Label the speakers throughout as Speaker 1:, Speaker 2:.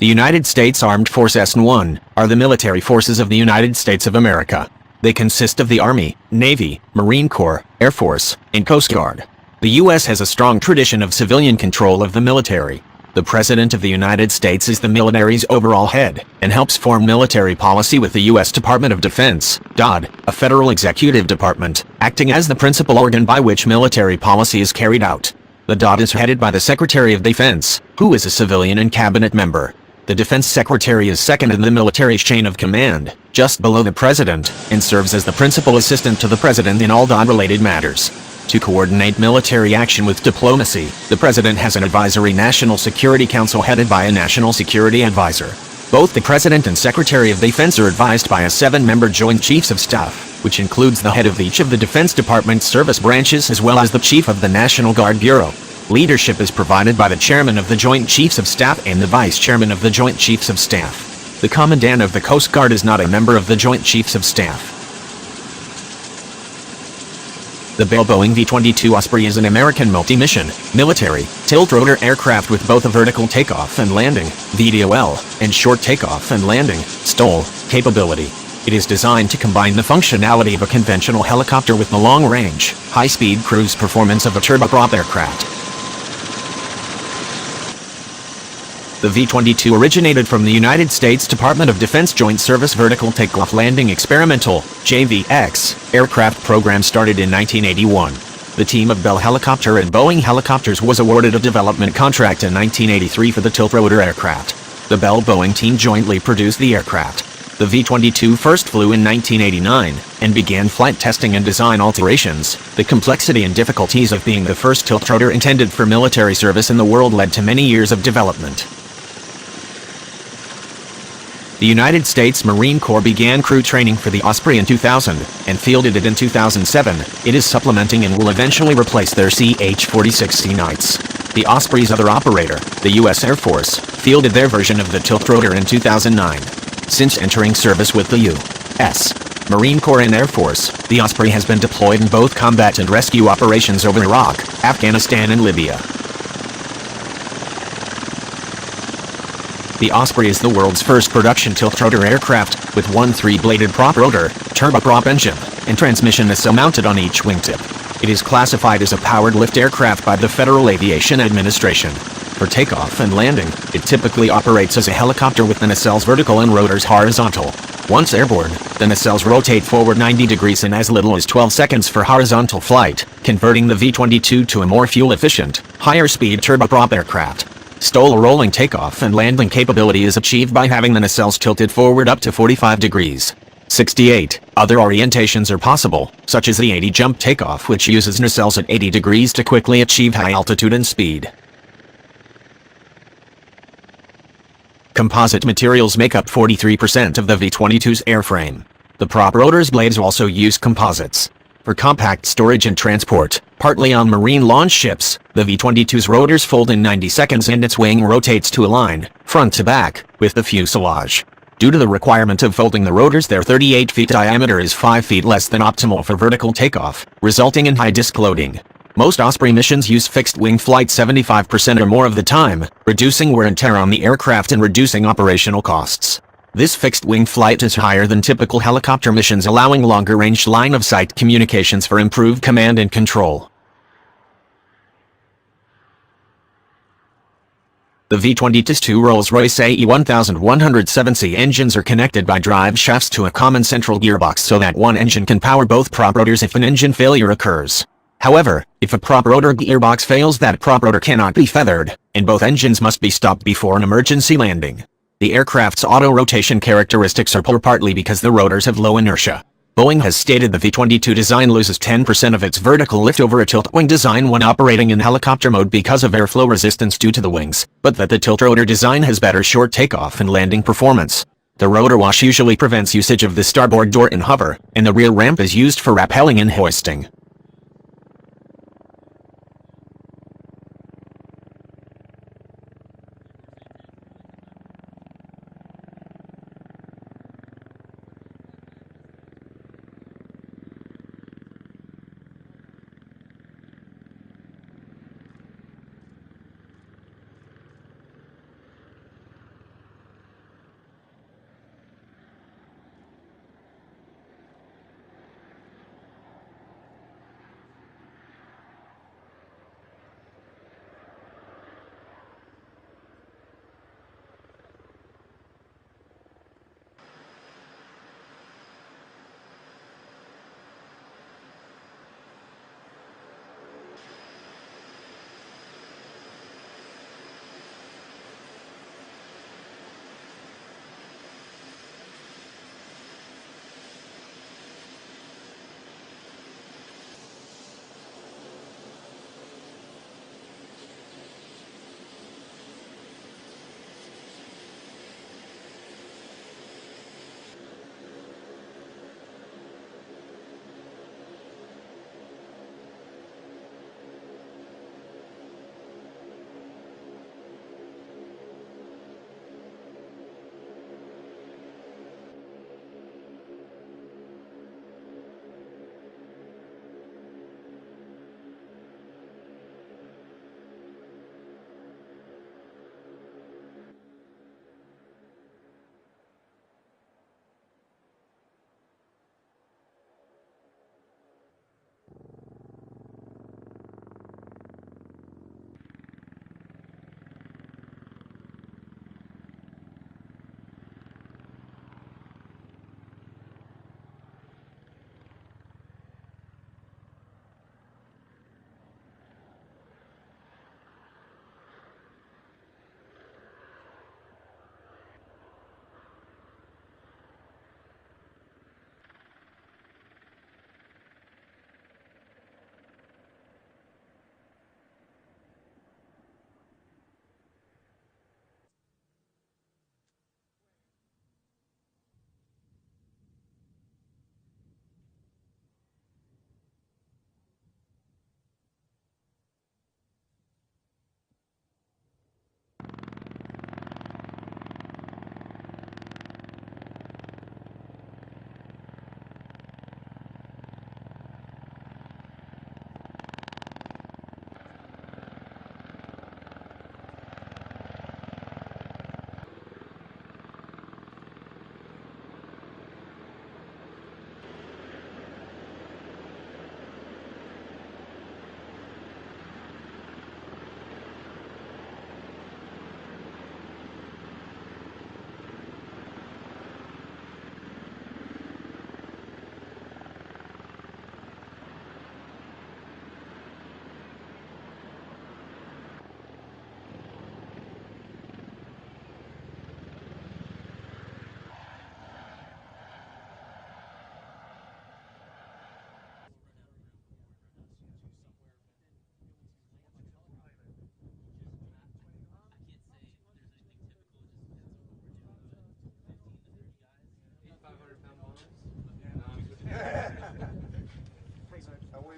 Speaker 1: The United States Armed Forces (1) are the military forces of the United States of America. They consist of the Army, Navy, Marine Corps, Air Force, and Coast Guard. The U.S. has a strong tradition of civilian control of the military. The President of the United States is the military's overall head, and helps form military policy with the U.S. Department of Defense, DoD, a federal executive department, acting as the principal organ by which military policy is carried out. The DoD is headed by the Secretary of Defense, who is a civilian and cabinet member. The Defense Secretary is second in the military's chain of command, just below the President, and serves as the principal assistant to the President in all DoD-related matters. To coordinate military action with diplomacy, the President has an advisory National Security Council headed by a National Security Advisor. Both the President and Secretary of Defense are advised by a 7-member Joint Chiefs of Staff, which includes the head of each of the Defense Department's service branches as well as the Chief of the National Guard Bureau. Leadership is provided by the Chairman of the Joint Chiefs of Staff and the Vice Chairman of the Joint Chiefs of Staff. The Commandant of the Coast Guard is not a member of the Joint Chiefs of Staff. The Bell Boeing V-22 Osprey is an American multi-mission, military, tiltrotor aircraft with both a vertical takeoff and landing, VTOL, and short takeoff and landing, STOL, capability. It is designed to combine the functionality of a conventional helicopter with the long-range, high-speed cruise performance of a turboprop aircraft. The V-22 originated from the United States Department of Defense Joint Service Vertical Takeoff Landing Experimental, JVX, aircraft program started in 1981. The team of Bell Helicopter and Boeing Helicopters was awarded a development contract in 1983 for the tiltrotor aircraft. The Bell-Boeing team jointly produced the aircraft. The V-22 first flew in 1989, and began flight testing and design alterations. The complexity and difficulties of being the first tiltrotor intended for military service in the world led to many years of development. The United States Marine Corps began crew training for the Osprey in 2000, and fielded it in 2007. It is supplementing and will eventually replace their CH-46C Knights. The Osprey's other operator, the U.S. Air Force, fielded their version of the tiltrotor in 2009. Since entering service with the U.S. Marine Corps and Air Force, the Osprey has been deployed in both combat and rescue operations over Iraq, Afghanistan and Libya. The Osprey is the world's first production tiltrotor aircraft, with one 3-bladed prop rotor, turboprop engine, and transmission nacelle mounted on each wingtip. It is classified as a powered lift aircraft by the Federal Aviation Administration. For takeoff and landing, it typically operates as a helicopter with the nacelles vertical and rotors horizontal. Once airborne, the nacelles rotate forward 90 degrees in as little as 12 seconds for horizontal flight, converting the V-22 to a more fuel-efficient, higher-speed turboprop aircraft. STOL rolling takeoff and landing capability is achieved by having the nacelles tilted forward up to 45 degrees. 68. Other orientations are possible, such as the 80 jump takeoff, which uses nacelles at 80 degrees to quickly achieve high altitude and speed. Composite materials make up 43% of the V-22's airframe. The prop rotor's blades also use composites. For compact storage and transport, partly on marine launch ships, the V-22's rotors fold in 90 seconds and its wing rotates to align, front to back, with the fuselage. Due to the requirement of folding the rotors, their 38 feet diameter is 5 feet less than optimal for vertical takeoff, resulting in high disk loading. Most Osprey missions use fixed-wing flight 75% or more of the time, reducing wear and tear on the aircraft and reducing operational costs. This fixed-wing flight is higher than typical helicopter missions, allowing longer-range line-of-sight communications for improved command and control. The V-22's two Rolls-Royce AE1107C engines are connected by drive shafts to a common central gearbox so that one engine can power both prop rotors if an engine failure occurs. However, if a prop rotor gearbox fails, that prop rotor cannot be feathered, and both engines must be stopped before an emergency landing. The aircraft's auto-rotation characteristics are poor partly because the rotors have low inertia. Boeing has stated the V-22 design loses 10% of its vertical lift over a tilt-wing design when operating in helicopter mode because of airflow resistance due to the wings, but that the tiltrotor design has better short takeoff and landing performance. The rotor wash usually prevents usage of the starboard door in hover, and the rear ramp is used for rappelling and hoisting.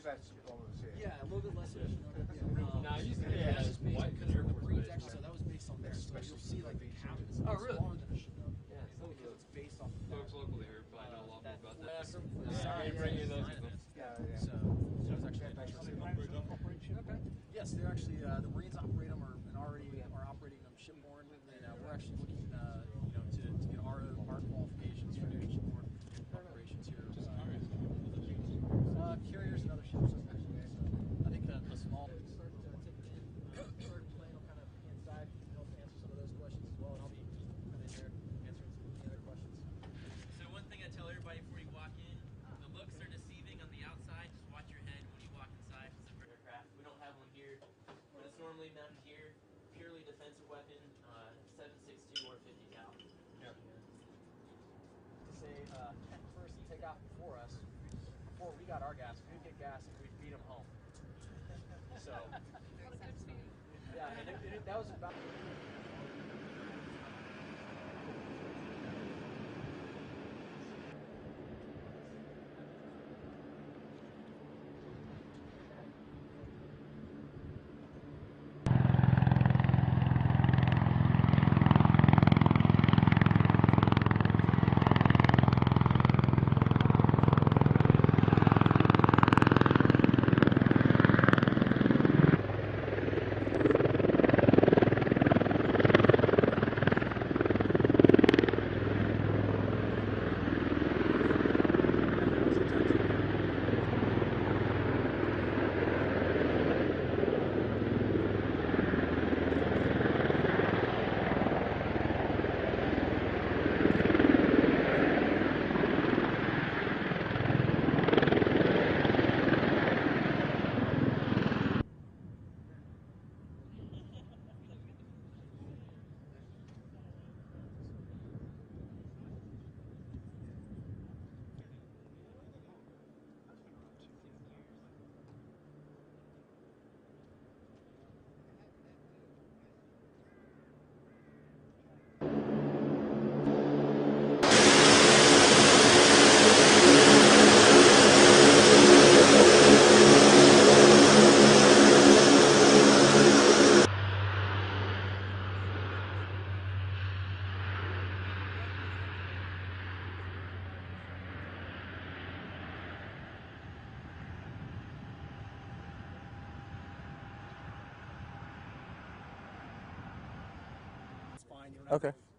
Speaker 2: just that's all of us here.
Speaker 3: Yeah, a little bit less efficient.
Speaker 4: No, you said that's just based on the Air Force base.
Speaker 3: So that was based on there. So you'll see like the cabin is
Speaker 4: Oh, really?
Speaker 3: smaller than it should have.
Speaker 4: Yeah, some of
Speaker 3: Because
Speaker 4: the
Speaker 3: it's based off of
Speaker 4: folks locally here probably know a lot more about that.
Speaker 3: size.
Speaker 4: Yeah, bring you those.
Speaker 2: Yeah.
Speaker 3: So it's actually okay. Yes, they're actually the Marines operate them or and already are operating them shipborne, and we're actually looking to get our qualifications for doing shipborne operations here. Carriers and other ships. So I think the small start plane will kind of be inside and help answer some of those questions as well, and I'll be kind of in there answering some of the other questions.
Speaker 5: So one thing I tell everybody before you walk in, the looks are deceiving on the outside. Just watch your head when you walk inside. It's a aircraft. We don't have one here, but it's normally mounted here. Purely defensive weapon, 7.62 or 50 cal.
Speaker 3: Yeah. To say Kent first to take off before us, before we got our gas, we would get gas and we'd beat them home. So, yeah, and that was about. Fine. You don't have
Speaker 6: Okay.
Speaker 3: to